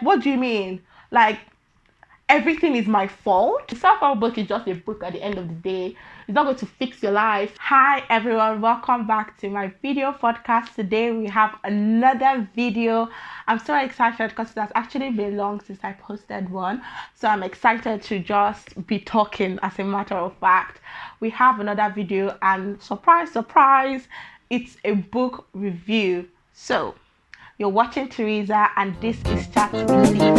What do you mean? Like, everything is my fault? The self-help book is just a book at the end of the day. It's not going to fix your life. Hi everyone, welcome back to my video podcast. Today we have another video. I'm so excited because it has actually been long since I posted one. So I'm excited to just be talking. As a matter of fact, we have another video, and surprise, surprise, it's a book review. So you're watching Teresa and this is Chat with Lee.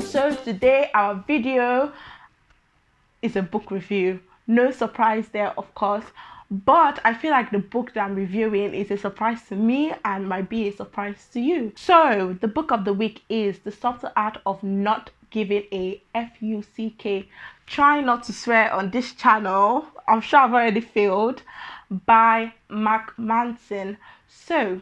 So today our video is a book review. No surprise there, of course, but I feel like the book that I'm reviewing is a surprise to me and might be a surprise to you. So the book of the week is The Subtle Art of Not Giving a Fuck. Try not to swear on this channel. I'm sure I've already failed. By Manson. So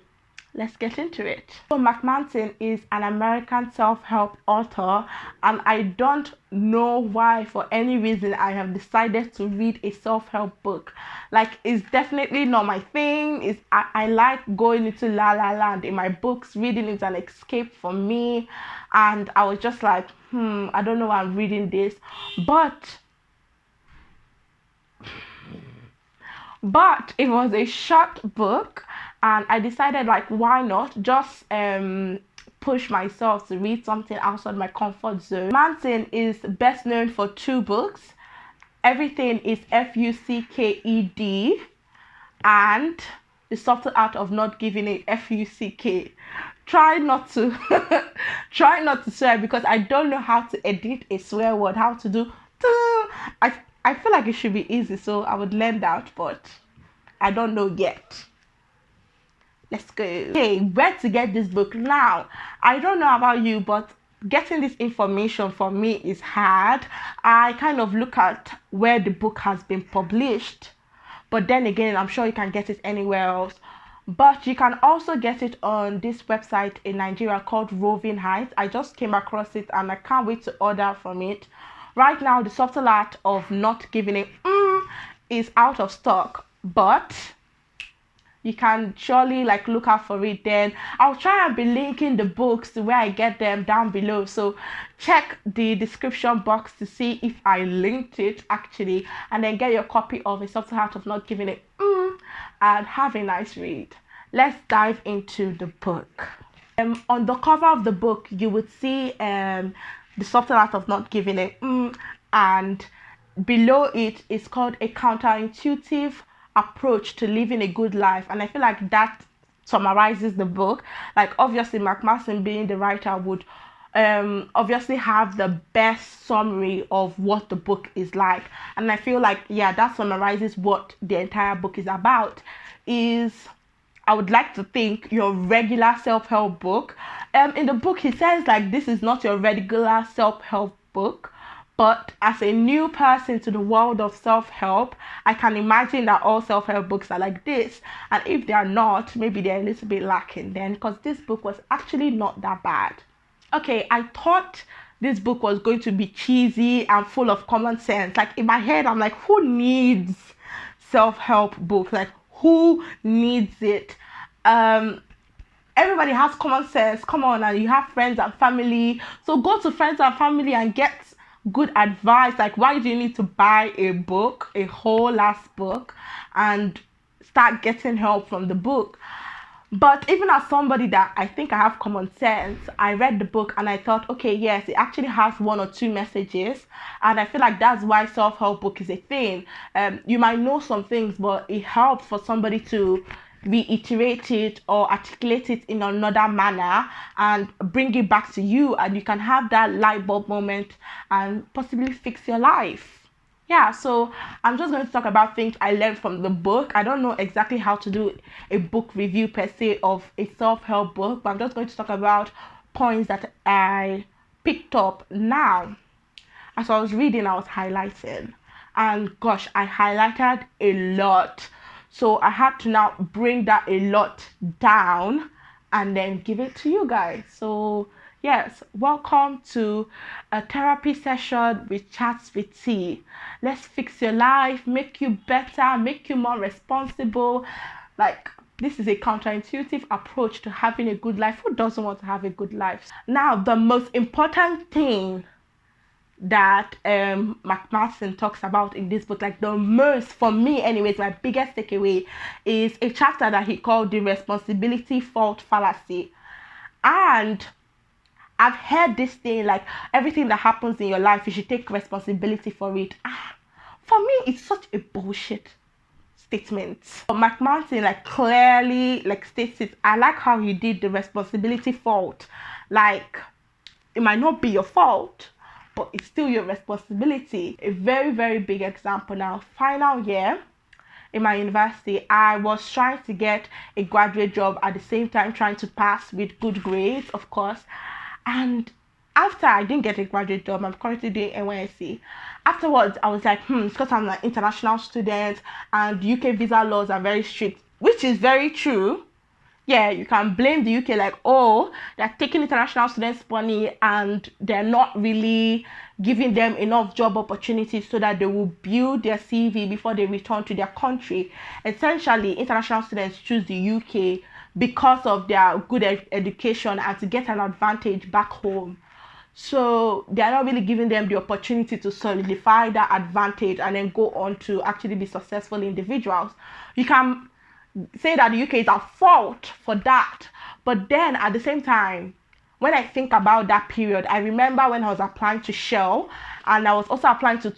let's get into it. So Manson is an American self-help author, and I don't know why, for any reason, I have decided to read a self-help book. Like, it's definitely not my thing. I like going into la la land in my books. Reading is an escape for me, and I was just like, I don't know why I'm reading this, but it was a short book, and I decided, like, why not just push myself to read something outside my comfort zone. Manson is best known for two books. Everything is Fucked and The Subtle Art of Not Giving a Fuck. Try not to try not to swear, because I don't know how to edit a swear word, how to do I feel like it should be easy, so I would learn that, but I don't know yet. Let's go. Okay, where to get this book now? I don't know about you, but getting this information for me is hard. I kind of look at where the book has been published, but then again, I'm sure you can get it anywhere else. But you can also get it on this website in Nigeria called Roving Heights. I just came across it and I can't wait to order from it. Right now, The Subtle Art of Not Giving a is out of stock, but you can surely like look out for it. Then I'll try and be linking the books to where I get them down below, so check the description box to see if I linked it actually, and then get your copy of A Subtle Art of Not Giving it and have a nice read. Let's dive into the book. On the cover of the book you would see The Subtle Art of Not Giving it and below it is called A Counterintuitive Approach to Living a Good Life, and I feel like that summarizes the book. Like, obviously Manson, being the writer, would obviously have the best summary of what the book is like, and I feel like, yeah, that summarizes what the entire book is about. I would like to think your regular self-help book. In the book he says, like, this is not your regular self-help book, but as a new person to the world of self-help, I can imagine that all self-help books are like this. And if they are not, maybe they're a little bit lacking then, because this book was actually not that bad. Okay, I thought this book was going to be cheesy and full of common sense. Like, in my head, I'm like, who needs self-help books? Like, who needs it? Everybody has common sense. Come on, and you have friends and family, so go to friends and family and get good advice. Like, why do you need to buy a book, a whole last book, and start getting help from the book? But even as somebody that I think I have common sense, I read the book and I thought, okay, yes, it actually has one or two messages, and I feel like that's why self-help book is a thing. You might know some things, but it helps for somebody to reiterate it or articulate it in another manner and bring it back to you, and you can have that light bulb moment and possibly fix your life. Yeah, so I'm just going to talk about things I learned from the book. I don't know exactly how to do a book review per se of a self-help book, but I'm just going to talk about points that I picked up. Now, as I was reading, I was highlighting, and gosh, I highlighted a lot. So I had to now bring that a lot down and then give it to you guys. So Yes, welcome to a therapy session with Chats with T. Let's fix your life, make you better, make you more responsible. Like, this is a counterintuitive approach to having a good life. Who doesn't want to have a good life? Now, the most important thing that Manson talks about in this book, like the most, for me anyways, my biggest takeaway is a chapter that he called the responsibility fault fallacy. And I've heard this thing like everything that happens in your life, you should take responsibility for it. For me, it's such a bullshit statement. But McManson like clearly like states it. I like how he did the responsibility fault. Like it might not be your fault, but it's still your responsibility. A very, very big example now. Final year in my university, I was trying to get a graduate job at the same time trying to pass with good grades, of course. And after I didn't get a graduate job, I'm currently doing NYSC. Afterwards, I was like, it's because I'm an international student and UK visa laws are very strict, which is very true. Yeah, you can blame the UK like, oh, they're taking international students' money and they're not really giving them enough job opportunities so that they will build their CV before they return to their country. Essentially, international students choose the UK because of their good education and to get an advantage back home. So they are not really giving them the opportunity to solidify that advantage and then go on to actually be successful individuals. You can say that the UK is at fault for that. But then at the same time, when I think about that period, I remember when I was applying to Shell and I was also applying to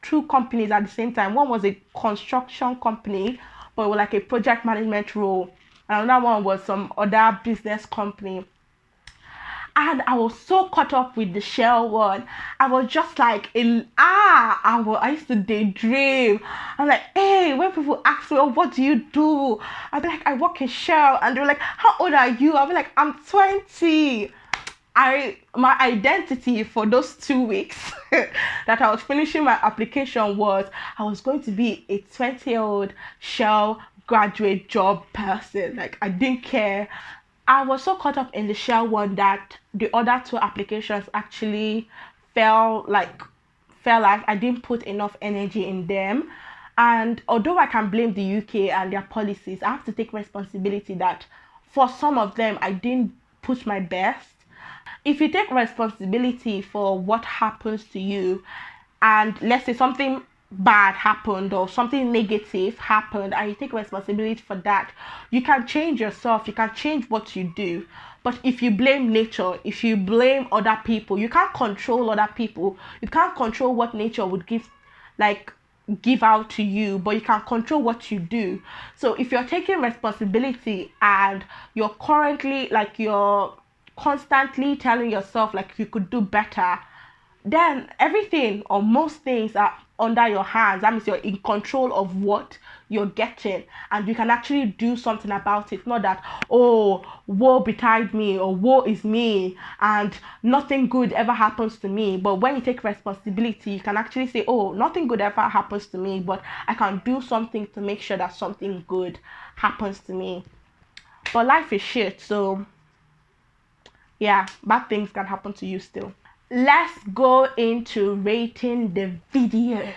two companies at the same time. One was a construction company, but it was like a project management role. And another one was some other business company. And I was so caught up with the Shell one. I was just like, I used to daydream. I'm like, hey, when people ask me, oh, what do you do? I'll be like, I work in Shell. And they're like, how old are you? I'll be like, I'm 20. My identity for those 2 weeks that I was finishing my application was I was going to be a 20-year-old Shell graduate job person. Like I didn't care. I was so caught up in the Shell one that the other two applications actually felt like I didn't put enough energy in them. And although I can blame the UK and their policies, I have to take responsibility that for some of them I didn't put my best. If you take responsibility for what happens to you, and let's say something bad happened or something negative happened and you take responsibility for that, you can change yourself, you can change what you do. But if you blame nature, if you blame other people, you can't control other people, you can't control what nature would give out to you, but you can control what you do. So if you're taking responsibility and you're constantly telling yourself like you could do better, then everything or most things are under your hands. That means you're in control of what you're getting and you can actually do something about it. Not that, oh, woe betide me or woe is me and nothing good ever happens to me. But when you take responsibility, you can actually say, oh, nothing good ever happens to me, but I can do something to make sure that something good happens to me. But life is shit, so yeah, bad things can happen to you still. Let's go into rating the video.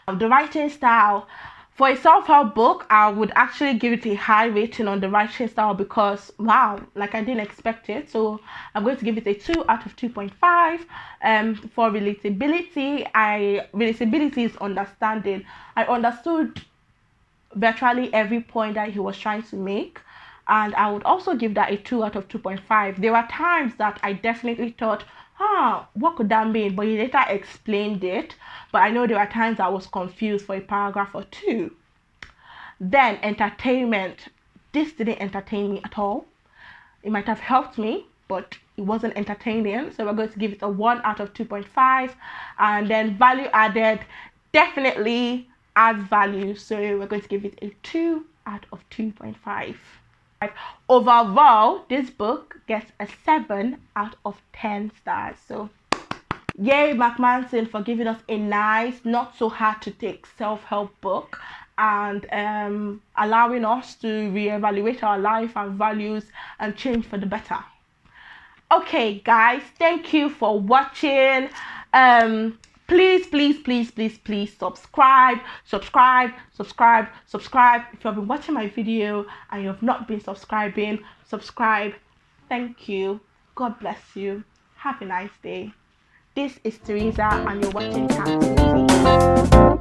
The writing style. For a self-help book, I would actually give it a high rating on the writing style because, wow, like I didn't expect it. So I'm going to give it a 2 out of 2.5. For relatability, relatability is understanding. I understood virtually every point that he was trying to make. And I would also give that a 2 out of 2.5. There were times that I definitely thought, what could that mean? But he later explained it. But I know there were times I was confused for a paragraph or two. Then entertainment. This didn't entertain me at all. It might have helped me, but it wasn't entertaining. So we're going to give it a 1 out of 2.5. And then value added definitely adds value. So we're going to give it a 2 out of 2.5. Overall, this book gets a 7 out of 10 stars. So yay, Manson, for giving us a nice, not so hard to take self-help book. and allowing us to reevaluate our life and values and change for the better. Okay guys, thank you for watching. Please subscribe if you have been watching my video and you have not been subscribing. Subscribe. Thank you. God bless you. Have a nice day. This is Teresa and you're watching Cat TV.